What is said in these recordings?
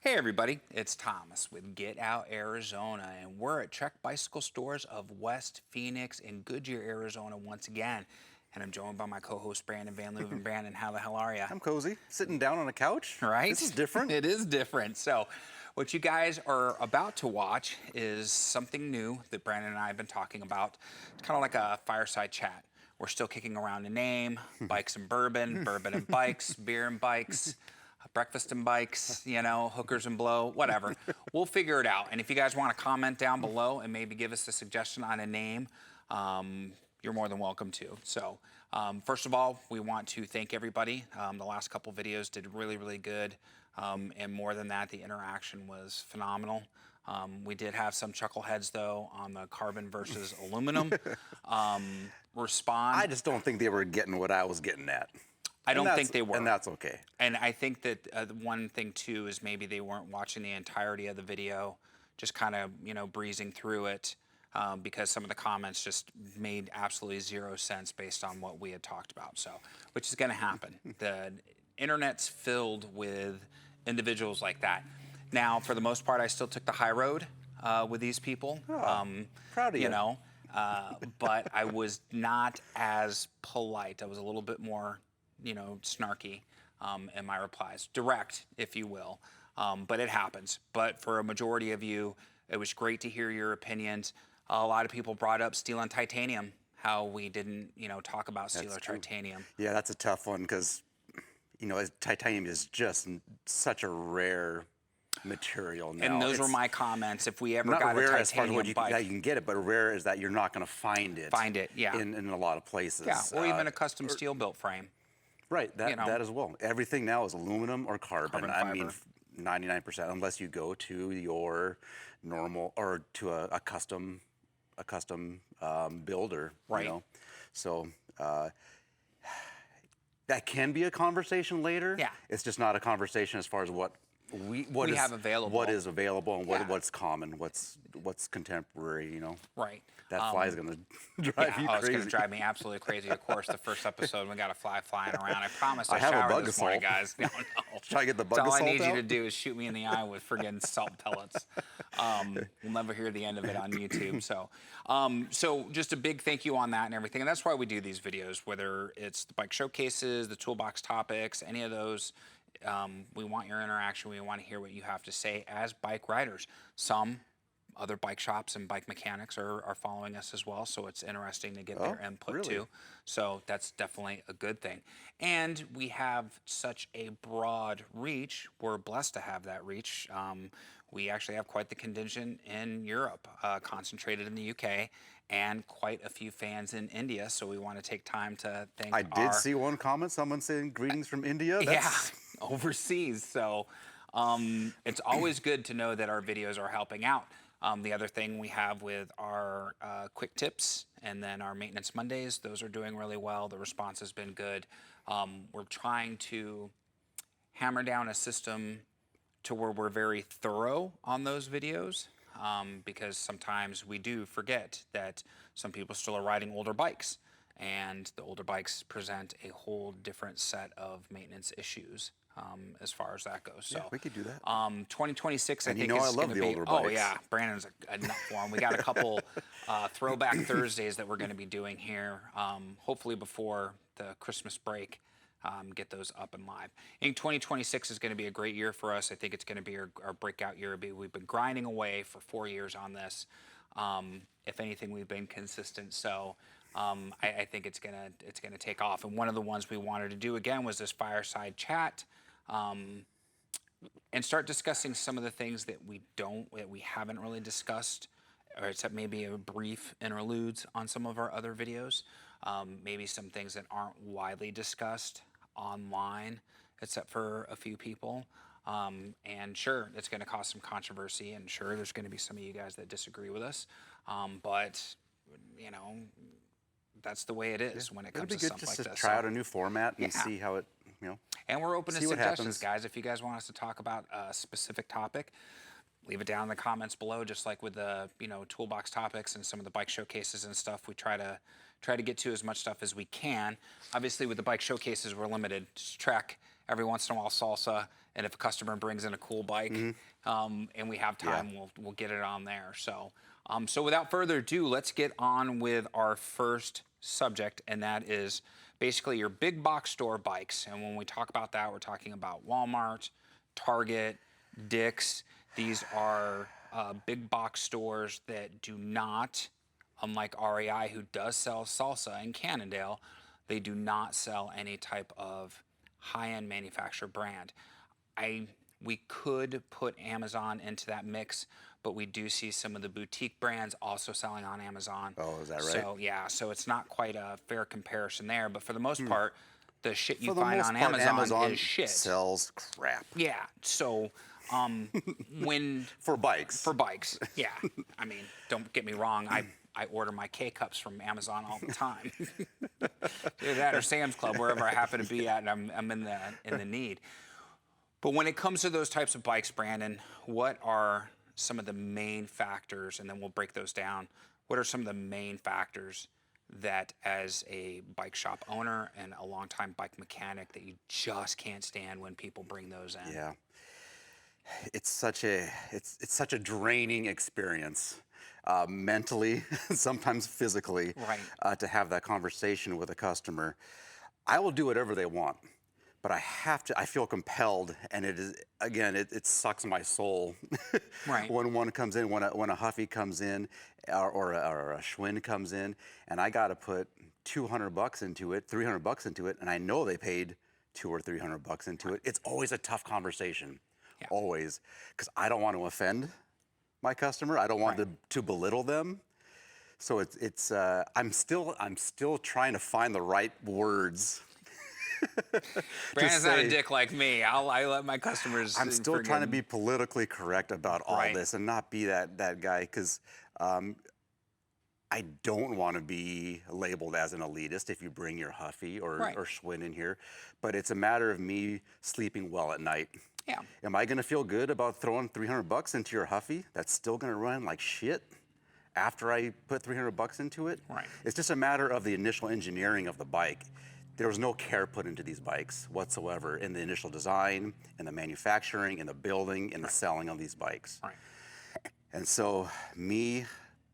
Hey everybody, it's Thomas with Get Out Arizona, and we're at Trek Bicycle Stores of West Phoenix in Goodyear, Arizona once again. And I'm joined by my co-host Brandon Van Leuven. Brandon, how the hell are you? I'm cozy, sitting down on a couch. Right? This is different. It is different. So what you guys are about to watch is something new that Brandon and I have been talking about. It's kind of like a fireside chat. We're still kicking around a name, bikes and bourbon, bourbon and bikes, beer and bikes, breakfast and bikes, you know, hookers and blow, whatever. We'll figure it out. And if you guys want to comment down below and maybe give us a suggestion on a name, you're more than welcome to. So first of all, we want to thank everybody. The last couple videos did really, really good. And more than that, the interaction was phenomenal. We did have some chuckleheads though on the carbon versus aluminum respond. I just don't think they were getting what I was getting at. I don't think they were. And that's okay. And I think that one thing too is maybe they weren't watching the entirety of the video, just kind of, you know, breezing through it because some of the comments just made absolutely zero sense based on what we had talked about. So, which is going to happen. The internet's filled with individuals like that. Now, for the most part, I still took the high road with these people. Oh, proud of you. You know, but I was not as polite. I was a little bit more, you know, snarky in my replies, direct, if you will. But it happens. But for a majority of you, it was great to hear your opinions. A lot of people brought up steel and titanium, how we didn't, you know, talk about steel or titanium. Yeah, that's a tough one because, you know, titanium is just such a rare material now. And those were my comments. If we ever not got rare a as far as what titanium bike, you can get it, but rare is that you're not going to find it. yeah. In a lot of places. Yeah, or even a custom steel built frame. Right, that, you know. that as well. Everything now is aluminum or carbon. I mean, fiber. 99%, unless you go to your normal or to a custom builder. Right. You know? So that can be a conversation later. Yeah. It's just not a conversation as far as what we have available. What is available and what's common, what's contemporary. You know. Right. That fly is going to drive you crazy. It's going to drive me absolutely crazy. Of course, the first episode, we got a fly flying around. I promise I have a showered bug this morning, assault. guys. No. Try to get the bug All assault I need out? you to do is shoot me in the eye with friggin' salt pellets. We'll never hear the end of it on YouTube. So, so just a big thank you on that and everything. And that's why we do these videos, whether it's the bike showcases, the toolbox topics, any of those. We want your interaction. We want to hear what you have to say as bike riders. Some other bike shops and bike mechanics are following us as well, so it's interesting to get their input too. So that's definitely a good thing. And we have such a broad reach. We're blessed to have that reach. We actually have quite the contingent in Europe, concentrated in the UK, and quite a few fans in India. So we want to take time to thank I did see one comment, someone saying greetings from India. That's... Yeah, overseas. So it's always good to know that our videos are helping out. The other thing we have with our quick tips and then our maintenance Mondays, those are doing really well. The response has been good. We're trying to hammer down a system to where we're very thorough on those videos because sometimes we do forget that some people still are riding older bikes, and the older bikes present a whole different set of maintenance issues. As far as that goes. So yeah, we could do that. 2026, and I think, you know, is I love going to the be. older bikes. Oh yeah, Brandon's a nut for him. We got a couple throwback Thursdays that we're going to be doing here. Hopefully before the Christmas break, get those up and live. I think 2026 is going to be a great year for us. I think it's going to be our breakout year. We've been grinding away for 4 years on this. If anything, we've been consistent. So. I think it's gonna take off. And one of the ones we wanted to do again was this fireside chat, and start discussing some of the things that we haven't really discussed, or except maybe a brief interludes on some of our other videos. Maybe some things that aren't widely discussed online, except for a few people. And sure, it's going to cause some controversy, and sure, there's going to be some of you guys that disagree with us. But you know. That's the way it is when it comes to something like this. It'd be good just to try out a new format and see how it, you know. And we're open to suggestions, guys. If you guys want us to talk about a specific topic, leave it down in the comments below. Just like with the toolbox topics and some of the bike showcases and stuff, we try to get to as much stuff as we can. Obviously, with the bike showcases, we're limited. Just Trek, every once in a while salsa, And if a customer brings in a cool bike and we have time, we'll get it on there. So, so without further ado, let's get on with our first subject, and that is basically your big box store bikes. And when we talk about that, we're talking about Walmart, Target, Dick's. These are big box stores that do not, unlike REI, who does sell salsa in Cannondale, they do not sell any type of high-end manufacturer brand. We could put Amazon into that mix, but we do see some of the boutique brands also selling on Amazon. Oh, is that right? So yeah, so it's not quite a fair comparison there, but for the most part, the shit you find on Amazon is shit. Sells crap. Yeah, so when... For bikes. For bikes, yeah. I mean, don't get me wrong, I order my K-Cups from Amazon all the time. Either that or Sam's Club, wherever I happen to be at, and I'm in the need. But when it comes to those types of bikes, Brandon, what are some of the main factors, and then we'll break those down, what are some of the main factors that as a bike shop owner and a longtime bike mechanic that you just can't stand when people bring those in? Yeah. It's such a draining experience. Mentally, sometimes physically, to have that conversation with a customer. I will do whatever they want, but I feel compelled, and it is, again, it sucks my soul when one comes in, when a Huffy comes in, or a Schwinn comes in, and I got to put $200 into it, $300 into it, and I know they paid $200 or $300 into it. It's always a tough conversation, always, because I don't want to offend my customer. I don't want to belittle them. So I'm still trying to find the right words. Brandon's not a dick like me. I let my customers. I'm still trying to be politically correct about all this and not be that guy, because I don't want to be labeled as an elitist if you bring your Huffy or Schwinn in here. But it's a matter of me sleeping well at night. Yeah. Am I going to feel good about throwing $300 into your Huffy that's still going to run like shit after I put $300 into it? Right. It's just a matter of the initial engineering of the bike. There was no care put into these bikes whatsoever in the initial design, in the manufacturing, in the building, in the selling of these bikes. Right. And so me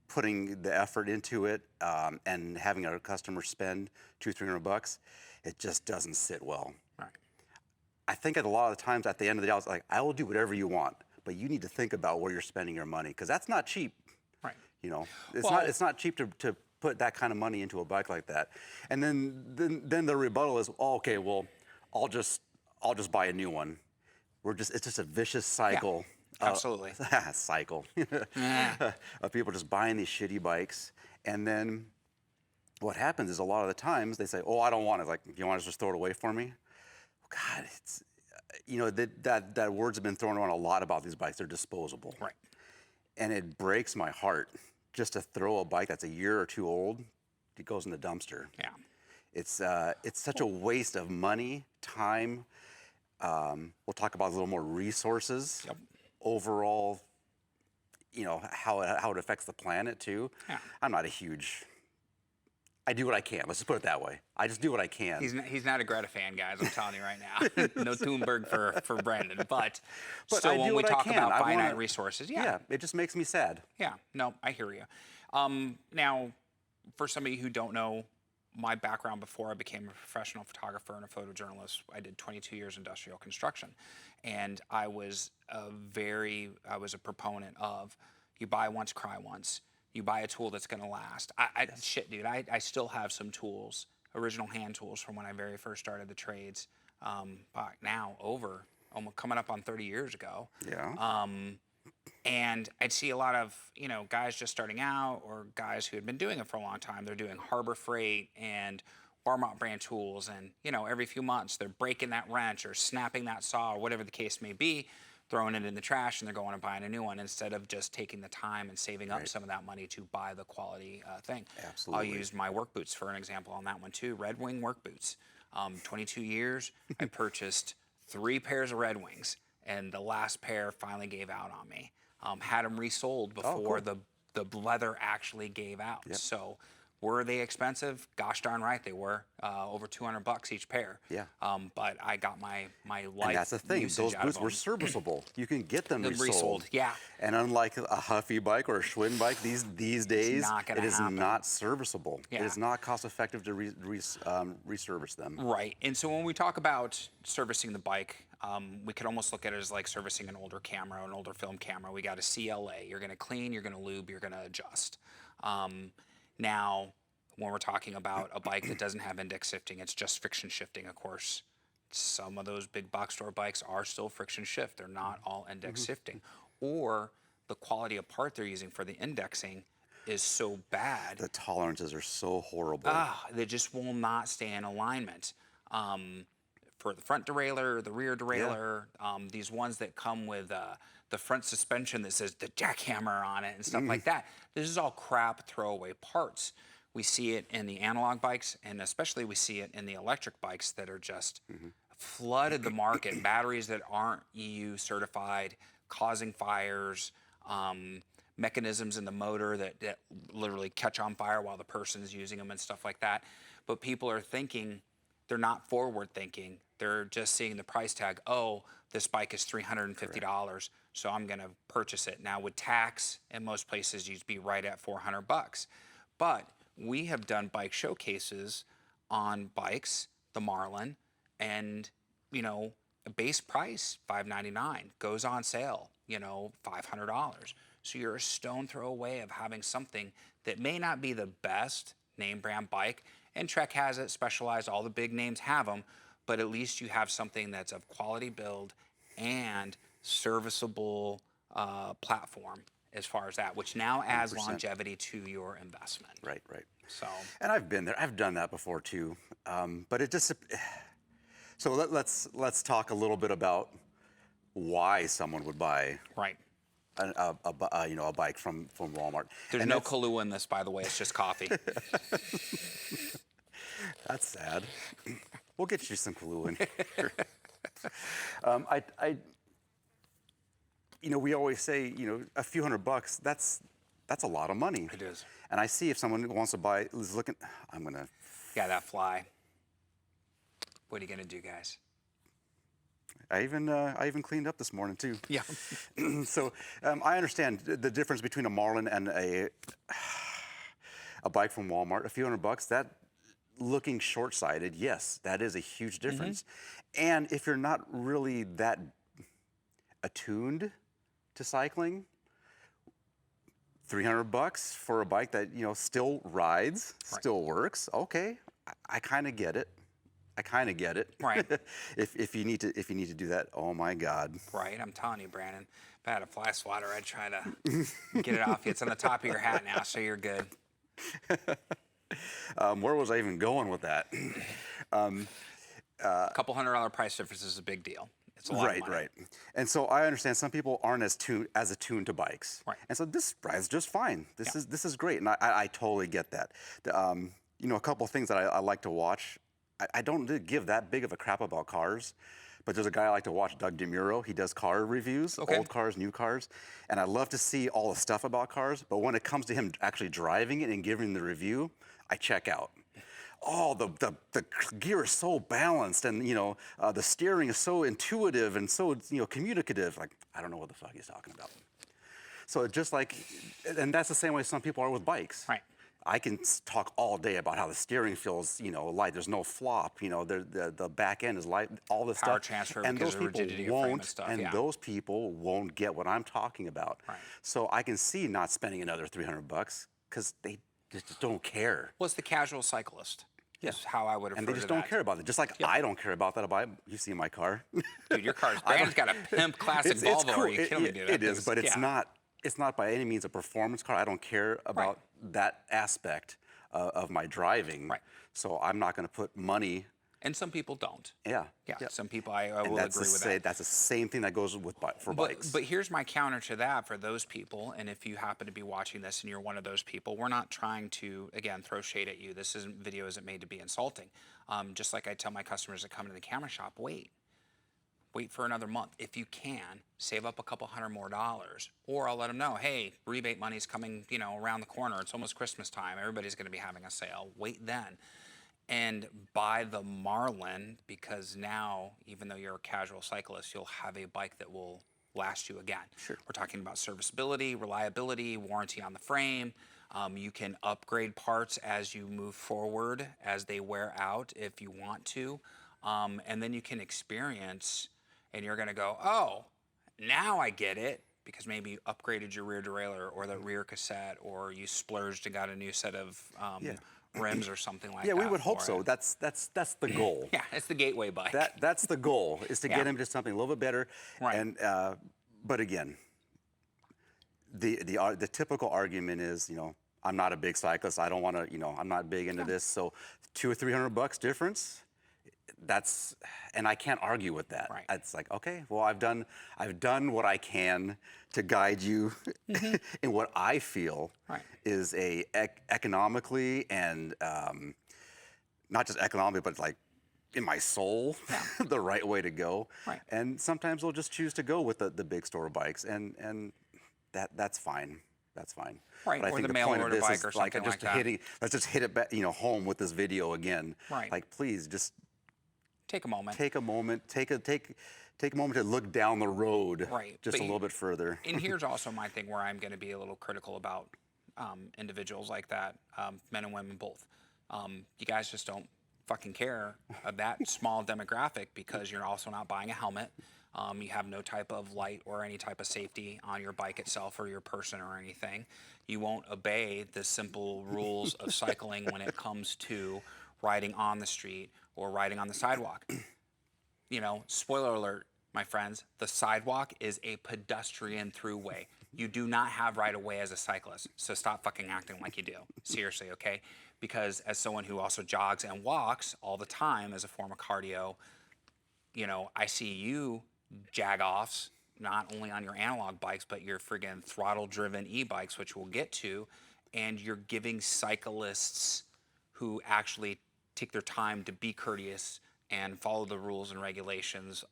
putting the effort into it and having our customer spend $200-300, it just doesn't sit well. I think a lot of the times at the end of the day, I was like, I will do whatever you want, but you need to think about where you're spending your money, because that's not cheap. Right. You know, it's not cheap to put that kind of money into a bike like that. And then the rebuttal is, oh, okay, well, I'll just buy a new one. It's just a vicious cycle. Yeah, absolutely. Cycle of people just buying these shitty bikes, and then what happens is a lot of the times they say, oh, I don't want it. Like, you want to just throw it away for me? God, it's, you know, that word's been thrown around a lot about these bikes. They're disposable. Right. And it breaks my heart just to throw a bike that's a year or two old. It goes in the dumpster. Yeah. It's such a waste of money, time. We'll talk about a little more resources. Yep. Overall, you know, how it affects the planet too. Yeah. I'm not a huge... I do what I can. Let's just put it that way. I just do what I can. He's not a Greta fan, guys. I'm telling you right now. No Thunberg for Brandon. But still, when we talk about finite resources, it just makes me sad. Yeah, no, I hear you. Now, for somebody who don't know my background before I became a professional photographer and a photojournalist, I did 22 years industrial construction, and I was a proponent of you buy once, cry once. You buy a tool that's going to last. Shit, dude, I still have some tools, original hand tools from when I very first started the trades. Now almost coming up on 30 years ago. Yeah. And I'd see a lot of, you know, guys just starting out or guys who had been doing it for a long time. They're doing Harbor Freight and Warmont brand tools, and, you know, every few months they're breaking that wrench or snapping that saw or whatever the case may be, throwing it in the trash, and they're going and buying a new one instead of just taking the time and saving up some of that money to buy the quality thing. Absolutely. I'll use my work boots for an example on that one too. Red Wing work boots. 22 years, I purchased 3 pairs of Red Wings, and the last pair finally gave out on me. Had them resold before the leather actually gave out. Yep. So Were they expensive? Gosh darn right they were. Over 200 bucks each pair. Yeah. But I got my life And that's the thing. Those boots were serviceable. You can get them resold. Yeah. And unlike a Huffy bike or a Schwinn bike, these days, it is not serviceable. Yeah. It is not cost effective to reservice them. Right. And so when we talk about servicing the bike, we could almost look at it as like servicing an older camera, an older film camera. We got a CLA. You're going to clean, you're going to lube, you're going to adjust. Now, when we're talking about a bike that doesn't have index shifting, it's just friction shifting, of course. Some of those big box store bikes are still friction shift. They're not all index shifting. Or the quality of part they're using for the indexing is so bad. The tolerances are so horrible. They just will not stay in alignment. For the front derailleur, the rear derailleur, these ones that come with the front suspension that says the jackhammer on it and stuff like that. This is all crap throwaway parts. We see it in the analog bikes, and especially we see it in the electric bikes that are just flooded the market. Batteries that aren't EU certified, causing fires, mechanisms in the motor that literally catch on fire while the person's using them and stuff like that. But people are thinking, they're not forward thinking. They're just seeing the price tag. Oh, this bike is $350, so I'm going to purchase it. Now with tax, in most places you'd be right at 400 bucks. But we have done bike showcases on bikes, the Marlin, and a base price $599 goes on sale, $500. So you're a stone throw away of having something that may not be the best name brand bike. And Trek has it, Specialized, all the big names have them, but at least you have something that's of quality build and serviceable platform as far as that, which now adds 100%. longevity to your investment. Right. So. And I've been there. I've done that before too. But it just. So let's talk a little bit about why someone would buy. Right. A bike from Walmart. There's no Kahlua in this, by the way. It's just coffee. That's sad. We'll get you some Kahlua in here. We always say, a few $100. That's a lot of money. It is. And I see if someone wants to buy, is looking, I'm gonna. Yeah, that fly. What are you gonna do, guys? I even cleaned up this morning too. Yeah. So I understand the difference between a Marlin and a bike from Walmart. A few $100. That looking short-sighted, yes, that is a huge difference. And if you're not really that attuned to cycling, $300 for a bike that still rides, still works. Okay, I kind of get it. Right. if you need to do that, oh my God. Right. I'm telling you, Brandon. If I had a fly swatter, I'd try to get it off you. It's on the top of your hat now, so you're good. Where was I even going with that? A couple $100 price difference is a big deal. It's a lot of money. Right. And so I understand some people aren't as attuned to bikes. Right. And so this rides just fine. This is great, and I totally get that. A couple of things that I like to watch. I don't give that big of a crap about cars, but there's a guy I like to watch, Doug DeMuro. He does car reviews, old cars, new cars, and I love to see all the stuff about cars, but when it comes to him actually driving it and giving the review, I check out. Oh, the gear is so balanced, and the steering is so intuitive and so communicative. Like, I don't know what the fuck he's talking about. So just like, and that's the same way some people are with bikes. Right. I can talk all day about how the steering feels, light. There's no flop. The back end is light. All this Power stuff. transfer And because those of people rigidity of frame and stuff. and those people won't get what I'm talking about. Right. So I can see not spending another $300 because they just don't care. Well, it's the casual cyclist. Is how I would refer to that. And they just don't care about it. Just like I don't care about that about you see my car. Dude, your car's Brandon's got a pimp classic Volvo. It's cool. Are you kidding me, dude? It is, but it's not. It's not by any means a performance car. I don't care about that aspect of my driving. Right. So I'm not going to put money. And some people don't. Yeah. Some people I will agree with that. That's the same thing that goes for bikes. But here's my counter to that for those people, and if you happen to be watching this and you're one of those people, we're not trying to, again, throw shade at you. This video isn't made to be insulting. Just like I tell my customers that come into the camera shop, wait. wait for another month. If you can, save up a couple $100 more. Or I'll let them know, hey, rebate money's coming, around the corner. It's almost Christmas time. Everybody's going to be having a sale. Wait then. And buy the Marlin, because now, even though you're a casual cyclist, you'll have a bike that will last you again. Sure. We're talking about serviceability, reliability, warranty on the frame. You can upgrade parts as you move forward, as they wear out if you want to. And then you can experience, and you're going to go, oh, now I get it, because maybe you upgraded your rear derailleur or the rear cassette, or you splurged and got a new set of rims or something like that. Yeah, we would hope so. That's the goal. Yeah, it's the gateway bike. That's the goal, is to get him to something a little bit better. Right. And but again, the typical argument is, I'm not a big cyclist. I don't want to, I'm not big into this. So $200 or $300 difference. And I can't argue with that. Right. It's like, okay, well, I've done what I can to guide you in what I feel is a economically and not just economically, but like in my soul, the right way to go. Right. And sometimes we'll just choose to go with the big store bikes, and that's fine. That's fine. Right, but I or think the mail order bike or something just like that. Let's just hit it back, home with this video again. Right. Like, please just take a moment. Take a moment. Take a moment to look down the road. Right. Just a little bit further. And here's also my thing where I'm going to be a little critical about individuals like that, men and women both. You guys just don't fucking care of that small demographic, because you're also not buying a helmet. You have no type of light or any type of safety on your bike itself or your person or anything. You won't obey the simple rules of cycling when it comes to riding on the street or riding on the sidewalk. Spoiler alert, my friends, the sidewalk is a pedestrian throughway. You do not have right of way as a cyclist, so stop fucking acting like you do. Seriously, okay? Because as someone who also jogs and walks all the time as a form of cardio, I see you jag-offs, not only on your analog bikes, but your friggin' throttle-driven e-bikes, which we'll get to, and you're giving cyclists who actually take their time to be courteous and follow the rules and regulations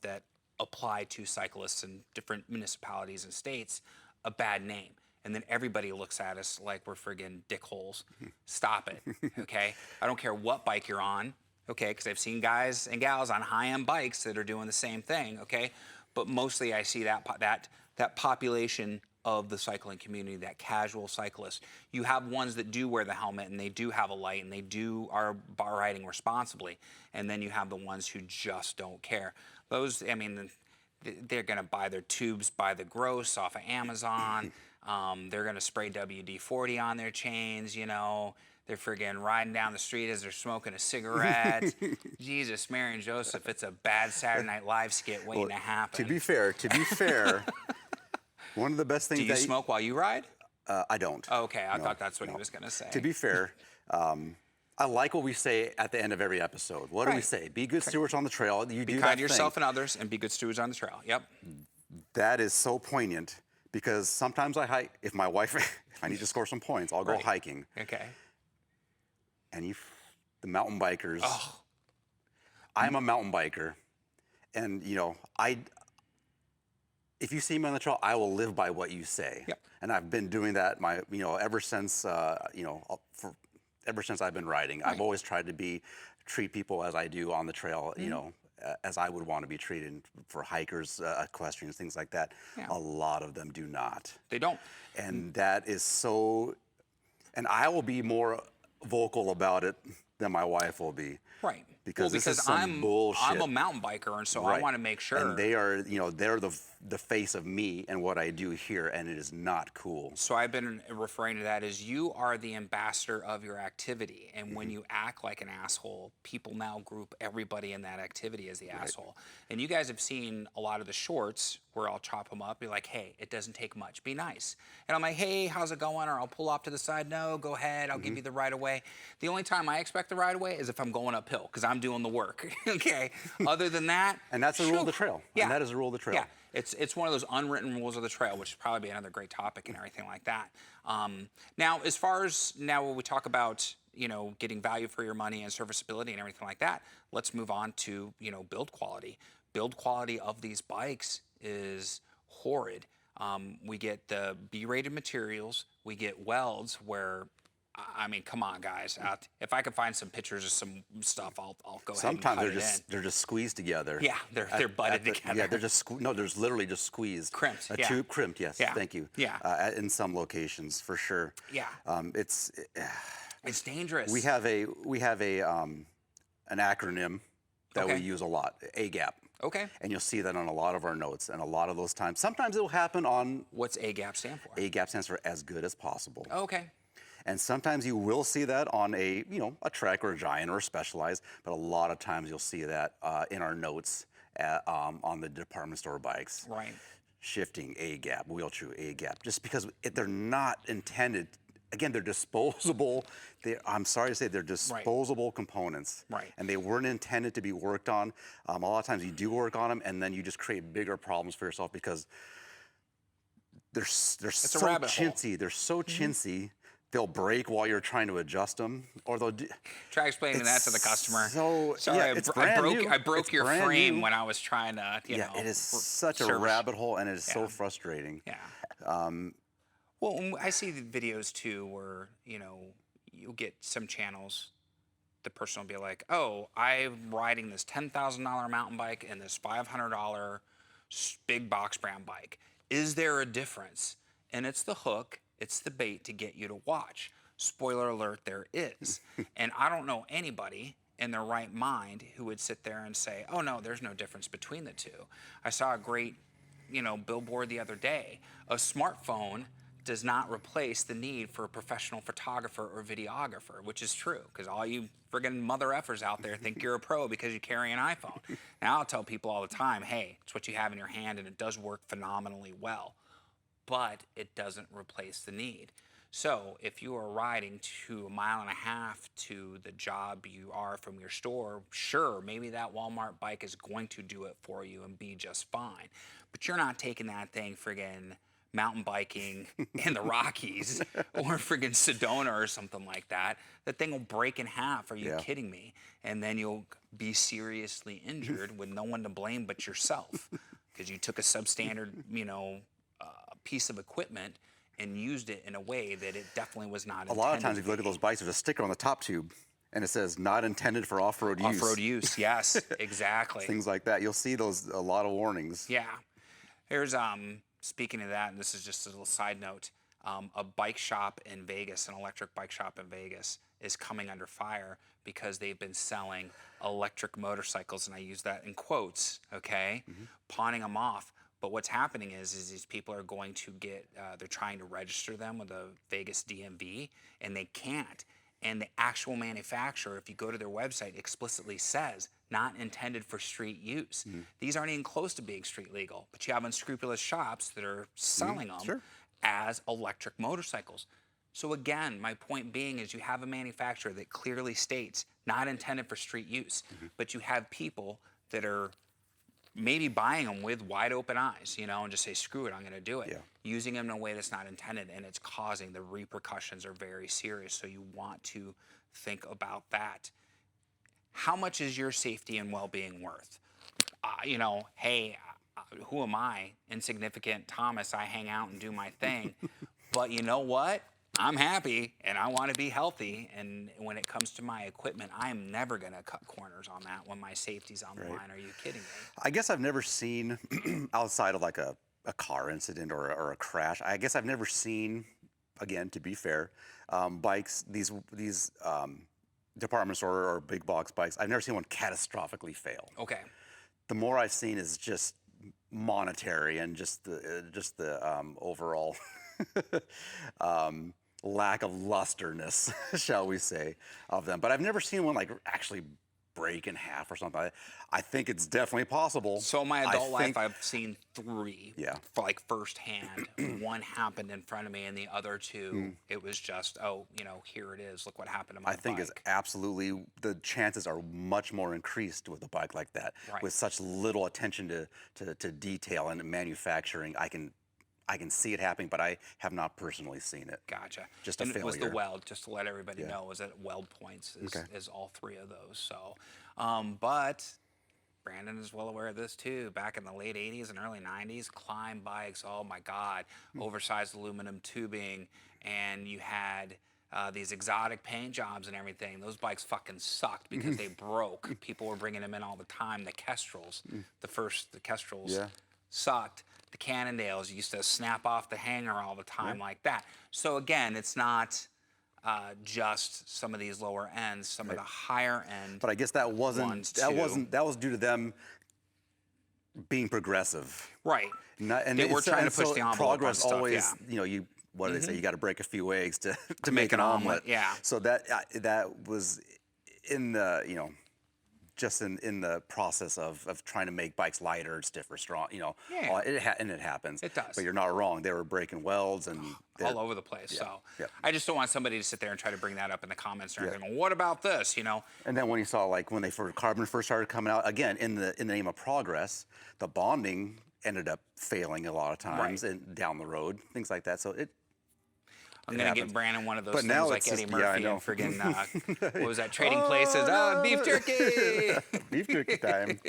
that apply to cyclists in different municipalities and states a bad name. And then everybody looks at us like we're friggin' dickholes. Stop it, okay? I don't care what bike you're on, okay? Because I've seen guys and gals on high-end bikes that are doing the same thing, okay? But mostly I see that population of the cycling community, that casual cyclist. You have ones that do wear the helmet and they do have a light and they are riding responsibly. And then you have the ones who just don't care. Those, they're gonna buy their tubes by the gross off of Amazon. They're gonna spray WD-40 on their chains, They're friggin' riding down the street as they're smoking a cigarette. Jesus, Mary and Joseph, it's a bad Saturday Night Live skit waiting to happen. To be fair, one of the best things. Do you smoke while you ride? I don't. Oh, okay, I thought that's what he was gonna say. To be fair, I like what we say at the end of every episode. What do we say? Be good stewards on the trail. You be kind to yourself and others, and be good stewards on the trail. Yep. That is so poignant, because sometimes I hike. If my wife, if I need to score some points, I'll go hiking. Okay. And the mountain bikers. Oh. I'm a mountain biker, and if you see me on the trail, I will live by what you say. Yep. And I've been doing that ever since ever since I've been riding. I've always tried to treat people as I do on the trail, as I would want to be treated for hikers, equestrians, things like that. Yeah. A lot of them do not. They don't. And that is so, and I will be more vocal about it than my wife will be. Right. Because this is some bullshit. I'm a mountain biker, and so I want to make sure. And they are, they're the face of me and what I do here, and it is not cool. So I've been referring to that as you are the ambassador of your activity, and when you act like an asshole, people now group everybody in that activity as the asshole. And you guys have seen a lot of the shorts where I'll chop them up, be like, hey, it doesn't take much, be nice. And I'm like, hey, how's it going? Or I'll pull off to the side, no, go ahead, I'll give you the right of way. The only time I expect the right of way is if I'm going uphill, because I'm doing the work, okay? Other than that. And that's the rule of the trail. Yeah. And that is the rule of the trail. Yeah. It's one of those unwritten rules of the trail, which would probably be another great topic and everything like that. Now, as far as when we talk about, getting value for your money and serviceability and everything like that, let's move on to, build quality. build quality of these bikes is horrid. We get the B-rated materials. We get welds where, I mean, come on, guys. If I could find some pictures of some stuff, I'll go ahead and cut it in. They're just squeezed together. Yeah, they're butted together. Yeah, they're just no, there's literally just squeezed. Crimped. A tube crimped. Yes, Yeah. thank you. Yeah. In some locations, for sure. Yeah. It's dangerous. We have an acronym that we use a lot. AGAP. Okay. And you'll see that on a lot of our notes, and a lot of those times. Sometimes it'll happen on. What's AGAP stand for? AGAP stands for as good as possible. Okay. And sometimes you will see that on a Trek or a Giant or a Specialized, but a lot of times you'll see that in our notes on the department store bikes. Right. Shifting A-gap, wheel true A-gap, just because they're not intended. Again, they're disposable. I'm sorry to say they're disposable components. Right. And they weren't intended to be worked on. A lot of times you do work on them, and then you just create bigger problems for yourself because they're so chintzy. They're so chintzy. They'll break while you're trying to adjust them, or they'll try explaining that to the customer. So sorry, yeah, I broke your frame when I was trying to, it is such a rabbit hole, and it is so frustrating. Yeah. Well, I see the videos too where, you'll get some channels, the person will be like, oh, I'm riding this $10,000 mountain bike and this $500 big box brand bike. Is there a difference? And it's the hook, it's the bait to get you to watch. Spoiler alert, there is. And I don't know anybody in their right mind who would sit there and say, oh no, there's no difference between the two. I saw a great, billboard the other day. A smartphone does not replace the need for a professional photographer or videographer, which is true, because all you friggin' mother effers out there think you're a pro because you carry an iPhone. Now I'll tell people all the time, hey, it's what you have in your hand and it does work phenomenally well, but it doesn't replace the need. So if you are riding to 1.5 miles to the job you are from your store, sure, maybe that Walmart bike is going to do it for you and be just fine, but you're not taking that thing friggin' mountain biking in the Rockies or friggin' Sedona or something like that. That thing will break in half. Are you kidding me? And then you'll be seriously injured with no one to blame but yourself because you took a substandard, piece of equipment and used it in a way that it definitely was not intended. A lot of times if you look at those bikes, there's a sticker on the top tube and it says not intended for off-road use. Off-road use, yes, exactly. Things like that. You'll see those, a lot of warnings. Yeah. Here's, speaking of that, and this is just a little side note, a bike shop in Vegas, an electric bike shop in Vegas, is coming under fire because they've been selling electric motorcycles, and I use that in quotes, okay, pawning them off. But what's happening is these people are going to get, they're trying to register them with the Vegas DMV, and they can't. And the actual manufacturer, if you go to their website, explicitly says, not intended for street use. These aren't even close to being street legal, but you have unscrupulous shops that are selling them as electric motorcycles. So again, my point being is you have a manufacturer that clearly states not intended for street use, but you have people that are maybe buying them with wide open eyes, and just say, screw it, I'm gonna do it. Using them in a way that's not intended, and it's causing, the repercussions are very serious, so you want to think about that. How much is your safety and well-being worth? Hey, who am I? Insignificant Thomas, I hang out and do my thing. But you know what? I'm happy and I want to be healthy. And when it comes to my equipment, I am never going to cut corners on that when my safety's on the line. Are you kidding me? I guess I've never seen, outside of like a car incident or a crash, I guess I've never seen, again, to be fair, bikes, these department store or big box bikes, I've never seen one catastrophically fail. Okay. The more I've seen is just monetary and just the overall lack of lusterness, shall we say, of them. But I've never seen one like actually break in half or something. I think it's definitely possible. So in my adult life, I've seen 3, like firsthand. One happened in front of me, and the other 2, it was just, here it is. Look what happened to my bike. I think it's absolutely, the chances are much more increased with a bike like that, with such little attention to detail and manufacturing. I can see it happening, but I have not personally seen it. Gotcha. Just a failure. It was the weld, just to let everybody know, was at weld points is all 3 of those. So, but Brandon is well aware of this too. Back in the late 80s and early 90s, climb bikes, oh my God, oversized aluminum tubing, and you had these exotic paint jobs and everything. Those bikes fucking sucked because they broke. People were bringing them in all the time. The Kestrels, the Kestrels sucked. The Cannondales used to snap off the hanger all the time like that. So again, it's not just some of these lower ends, some of the higher end. But I guess that was due to them being progressive. Right. And they were trying to push the envelope progress on stuff, always, you know, what do they say? You got to break a few eggs to make an omelet. Yeah. So that was in the, you know, just in the process of trying to make bikes lighter, stiffer, strong, you know. Yeah. And it happens. It does. But you're not wrong. They were breaking welds and all over the place. So I just don't want somebody to sit there and try to bring that up in the comments or anything. Well, what about this? You know. And then when you saw when carbon first started coming out, again in the name of progress, the bonding ended up failing a lot of times and down the road, things like that. So I'm going to get Brandon one of those things now like Eddie Murphy and friggin', what was that, Trading Places? Oh, beef jerky! Beef jerky time.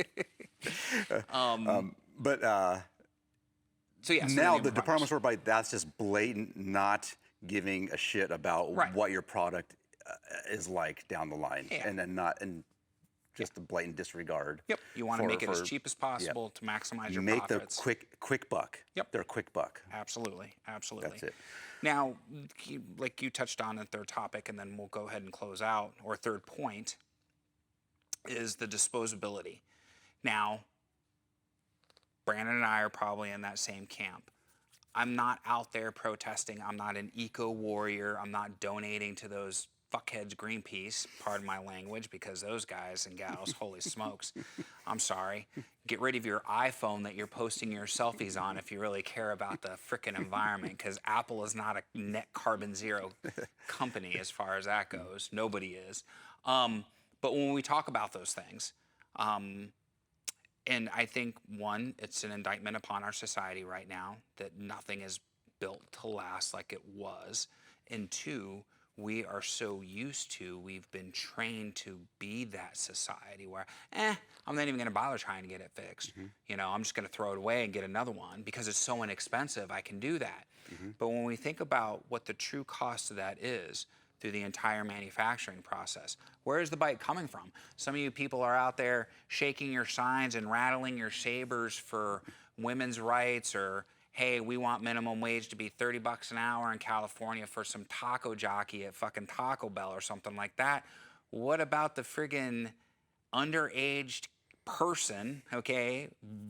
So yeah, now the department store bike, that's just blatant not giving a shit about what your product is like down the line. And then just a blatant disregard. Yep, you want to make it as cheap as possible to maximize your profits. Make the quick buck. Yep. They're a quick buck. Absolutely, absolutely. That's it. Now, like you touched on the third topic, and then we'll go ahead and close out, or third point, is the disposability. Now, Brandon and I are probably in that same camp. I'm not out there protesting. I'm not an eco warrior. I'm not donating to those fuckheads Greenpeace, pardon my language, because those guys and gals, holy smokes, I'm sorry. Get rid of your iPhone that you're posting your selfies on if you really care about the frickin' environment, because Apple is not a net carbon zero company as far as that goes. Nobody is. But when we talk about those things, and I think, one, it's an indictment upon our society right now that nothing is built to last like it was. And two, we are so used to, we've been trained to be that society where, I'm not even going to bother trying to get it fixed. You know, I'm just going to throw it away and get another one because it's so inexpensive, I can do that. But when we think about what the true cost of that is through the entire manufacturing process, where is the bike coming from? Some of you people are out there shaking your signs and rattling your sabers for women's rights, or hey, we want minimum wage to be 30 bucks an hour in California for some taco jockey at fucking Taco Bell or something like that. What about the friggin' underaged person, okay,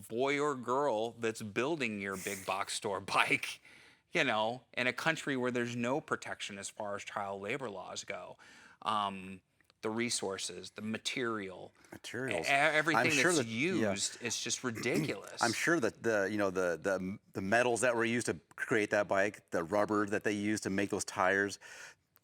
boy or girl, that's building your big box store bike, you know, in a country where there's no protection as far as child labor laws go? The resources, the materials, everything that's used is just ridiculous. I'm sure that the metals that were used to create that bike, the rubber that they used to make those tires,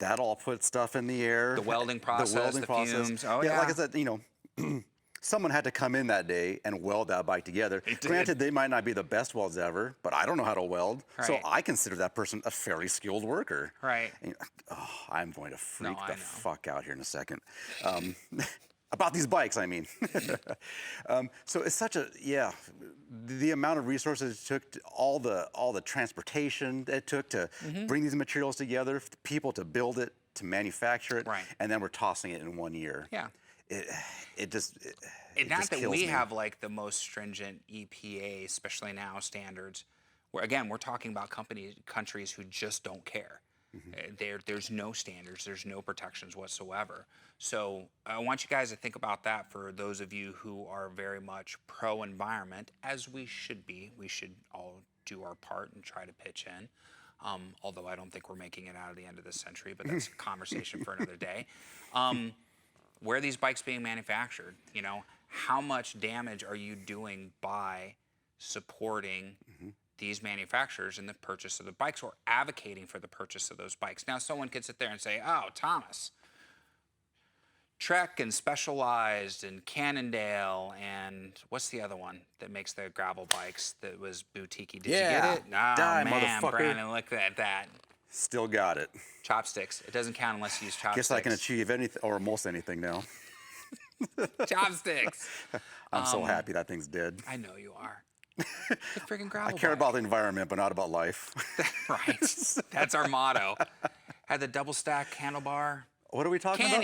that all put stuff in the air. The welding process, the fumes. Oh yeah. Like I said, you know, someone had to come in that day and weld that bike together. Granted, they might not be the best welds ever, but I don't know how to weld. So I consider that person a fairly skilled worker. Right. And, I'm going to freak the fuck out here in a second. About these bikes, I mean. So it's such a, the amount of resources it took, all the transportation it took to bring these materials together, for the people to build it, to manufacture it, and then we're tossing it in 1 year. Yeah. It just kills me. Have like the most stringent EPA, especially now, standards, where again, we're talking about countries who just don't care. There's no standards, there's no protections whatsoever. So I want you guys to think about that for those of you who are very much pro-environment, as we should be. We should all do our part and try to pitch in. Although I don't think we're making it out of the end of this century, but that's a conversation for another day. Where are these bikes being manufactured? You know, how much damage are you doing by supporting these manufacturers in the purchase of the bikes, or advocating for the purchase of those bikes? Now, someone could sit there and say, oh, Thomas, Trek and Specialized and Cannondale and what's the other one that makes the gravel bikes that was boutique-y? Did you get it? Oh, man, Brandon, look at that. Still got it. Chopsticks. It doesn't count unless you use chopsticks. Guess I can achieve anything, or most anything now. Chopsticks. I'm so happy that thing's dead. I know you are. The freaking gravel I care bike. about the environment, but not about life. Right. That's our motto. Had the double stack handlebar. What are we talking about?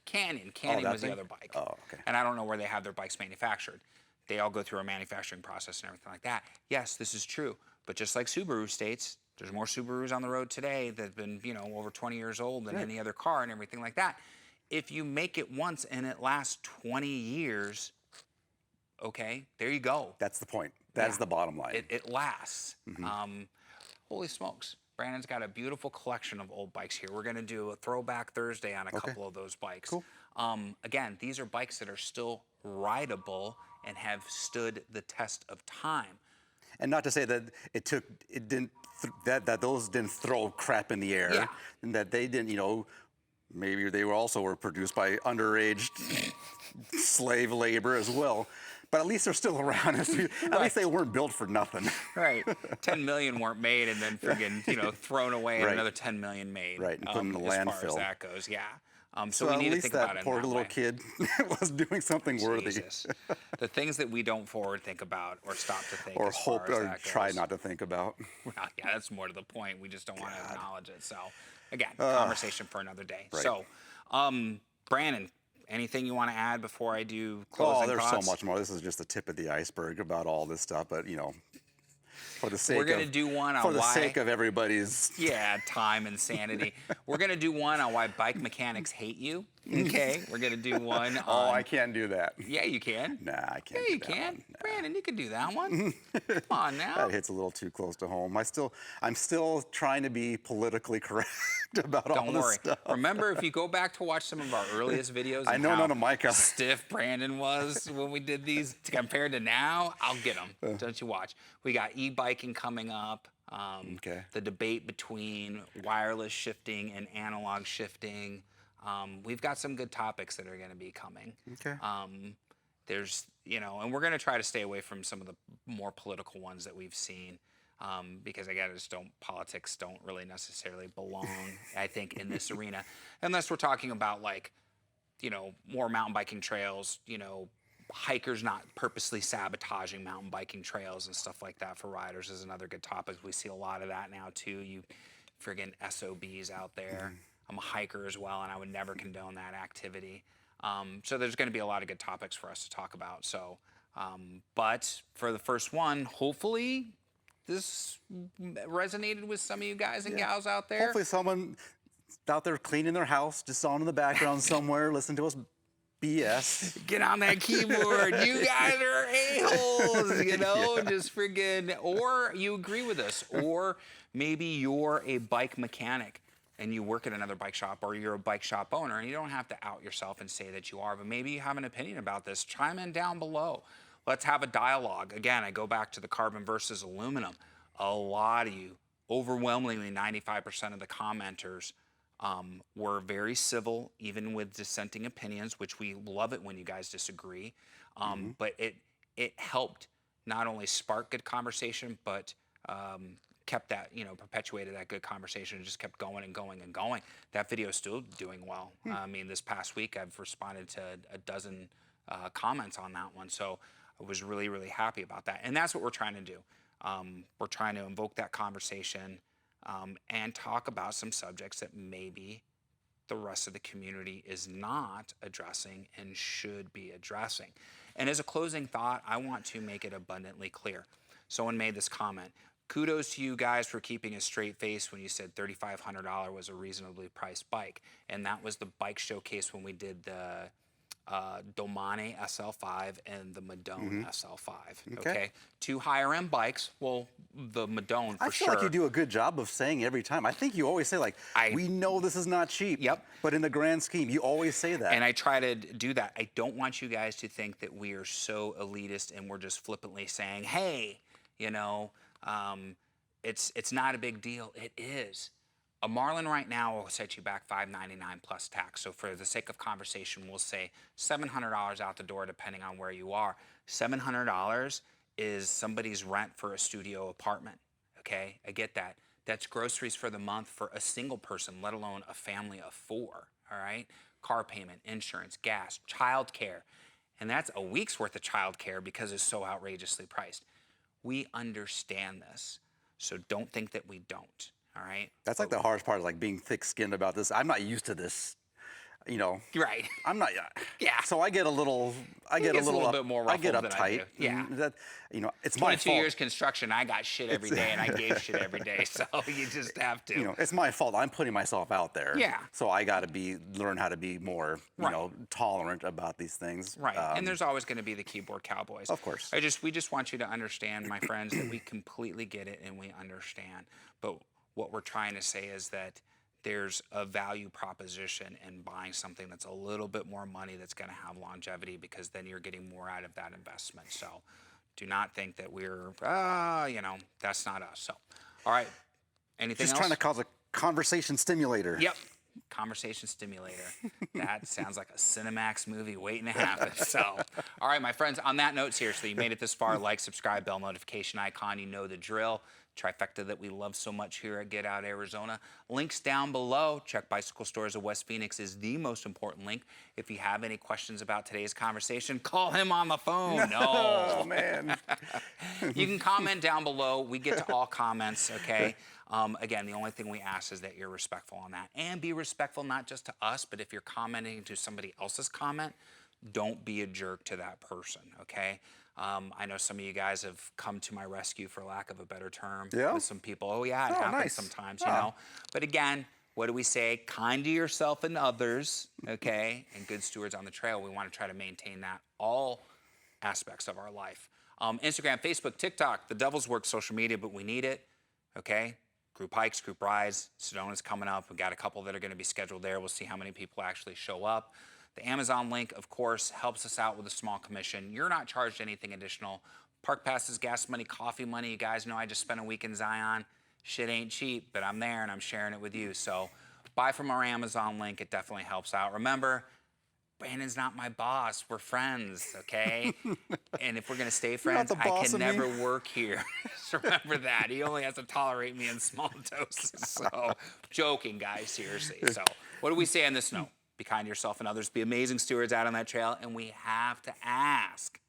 Canyon that was the thing? other bike. Oh, okay. And I don't know where they have their bikes manufactured. They all go through a manufacturing process and everything like that. Yes, this is true. But just like Subaru states, there's more Subarus on the road today that have been, over 20 years old than any other car and everything like that. If you make it once and it lasts 20 years, okay, there you go. That's the point. That's the bottom line. It lasts. Holy smokes. Brandon's got a beautiful collection of old bikes here. We're going to do a throwback Thursday on a couple of those bikes. Cool. Again, these are bikes that are still rideable and have stood the test of time. And not to say that that those didn't throw crap in the air, and that they didn't, maybe they were produced by underage slave labor as well. But at least they're still around. At least they weren't built for nothing. Right. 10 million weren't made and then friggin', thrown away and another 10 million made. Right, and put in the landfill. As far as that goes, so we need to think about it. At least that poor little kid was doing something worthy. The things that we don't forward think about or stop to think or as hope far as or that try goes. not to think about. Well, that's more to the point. We just don't want to acknowledge it. So, again, conversation for another day. Right. So, Brandon, anything you want to add before I do closing there's thoughts? so much more. This is just the tip of the iceberg about all this stuff. But for the sake we're going to do one on sake of everybody's time and sanity. We're going to do one on why bike mechanics hate you. Okay, we're going to do one on... I can't do that. Yeah, you can. Nah, I can't. Yeah, you can. Nah. Brandon, you can do that one. Come on now. That hits a little too close to home. I'm still trying to be politically correct about all this stuff. Don't worry. Remember, if you go back to watch some of our earliest videos, I know none of my cars. Stiff Brandon was when we did these compared to now. I'll get them. Don't you watch? We got e-biking coming up. The debate between wireless shifting and analog shifting. We've got some good topics that are going to be coming. Okay. There's, and we're going to try to stay away from some of the more political ones that we've seen. Because again, politics don't really necessarily belong, I think, in this arena, unless we're talking about more mountain biking trails, hikers not purposely sabotaging mountain biking trails and stuff like that for riders is another good topic. We see a lot of that now too. You friggin' SOBs out there. I'm a hiker as well, and I would never condone that activity. So there's going to be a lot of good topics for us to talk about. So, but for the first one, hopefully this resonated with some of you guys and gals out there. Hopefully someone out there cleaning their house, just on in the background somewhere, listening to us BS. Get on that keyboard. You guys are a-holes, just friggin', or you agree with us, or maybe you're a bike mechanic and you work at another bike shop, or you're a bike shop owner, and you don't have to out yourself and say that you are, but maybe you have an opinion about this. Chime in down below. Let's have a dialogue. Again, I go back to the carbon versus aluminum. A lot of you, overwhelmingly 95% of the commenters, were very civil, even with dissenting opinions, which we love it when you guys disagree. But it helped not only spark good conversation, but kept that, perpetuated that good conversation and just kept going and going and going. That video is still doing well. I mean, this past week, I've responded to a dozen comments on that one. So I was really, really happy about that. And that's what we're trying to do. We're trying to invoke that conversation and talk about some subjects that maybe the rest of the community is not addressing and should be addressing. And as a closing thought, I want to make it abundantly clear. Someone made this comment. Kudos to you guys for keeping a straight face when you said $3,500 was a reasonably priced bike. And that was the bike showcase when we did the Domane SL5 and the Madone SL5. Okay. Two higher end bikes. Well, the Madone for sure. I feel like you do a good job of saying every time. I think you always say we know this is not cheap. Yep. But in the grand scheme, you always say that. And I try to do that. I don't want you guys to think that we are so elitist and we're just flippantly saying, hey, it's not a big deal. It is. A Marlin right now will set you back $599 plus tax. So for the sake of conversation, we'll say $700 out the door, depending on where you are. $700 is somebody's rent for a studio apartment. Okay, I get that. That's groceries for the month for a single person, let alone a family of four. All right. car payment, insurance, gas, childcare. And that's a week's worth of childcare because it's so outrageously priced. We understand this, so don't think that we don't, all right? That's like the hardest part, like being thick-skinned about this. I'm not used to this, you know. Right. I'm not. Yeah. So I get a little bit more I get ruffled than I uptight. do. Yeah. That, you know, it's my 22 fault. years construction, I got shit every day, and I gave shit every day, so you just have to. You know, it's my fault. I'm putting myself out there. Yeah. So I got to learn how to be more, you know, tolerant about these things. Right. And there's always going to be the keyboard cowboys. Of course. We just want you to understand, my friends, that we completely get it and we understand. But what we're trying to say is that there's a value proposition in buying something that's a little bit more money that's going to have longevity, because then you're getting more out of that investment. So do not think that we're, you know, that's not us. So, all right. Anything else? Just trying to cause a conversation stimulator. Yep. Conversation stimulator. That sounds like a Cinemax movie waiting to happen. So, all right, my friends, on that note, seriously, you made it this far, like, subscribe, bell notification icon, you know the drill. Trifecta that we love so much here at Get Out Arizona. Links down below. Check Bicycle Stores of West Phoenix is the most important link. If you have any questions about today's conversation, call him on the phone. No. Oh, man. You can comment down below. We get to all comments, okay? Again, the only thing we ask is that you're respectful on that. And be respectful not just to us, but if you're commenting to somebody else's comment, don't be a jerk to that person, okay? I know some of you guys have come to my rescue, for lack of a better term, with some people. Oh, yeah, it happens sometimes, you know? But again, what do we say? Kind to yourself and others, okay? And good stewards on the trail. We want to try to maintain that all aspects of our life. Instagram, Facebook, TikTok, the devil's work social media, but we need it, okay? Group hikes, group rides. Sedona's coming up. We've got a couple that are going to be scheduled there. We'll see how many people actually show up. The Amazon link, of course, helps us out with a small commission. You're not charged anything additional. Park passes, gas money, coffee money. You guys know I just spent a week in Zion. Shit ain't cheap, but I'm there and I'm sharing it with you. So buy from our Amazon link. It definitely helps out. Remember, Brandon's not my boss. We're friends, okay? And if we're going to stay friends, I can never work here. Just remember that. He only has to tolerate me in small doses. So, joking, guys, seriously. So, what do we say on this note? Be kind to yourself and others. Be amazing stewards out on that trail. And we have to ask,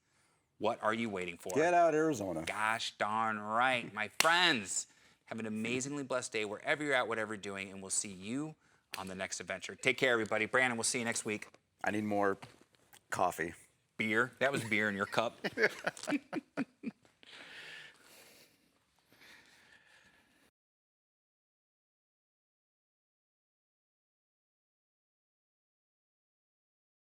what are you waiting for? Get out, Arizona. Gosh darn right. My friends, have an amazingly blessed day wherever you're at, whatever you're doing, and we'll see you on the next adventure. Take care, everybody. Brandon, we'll see you next week. I need more coffee. Beer? That was beer in your cup.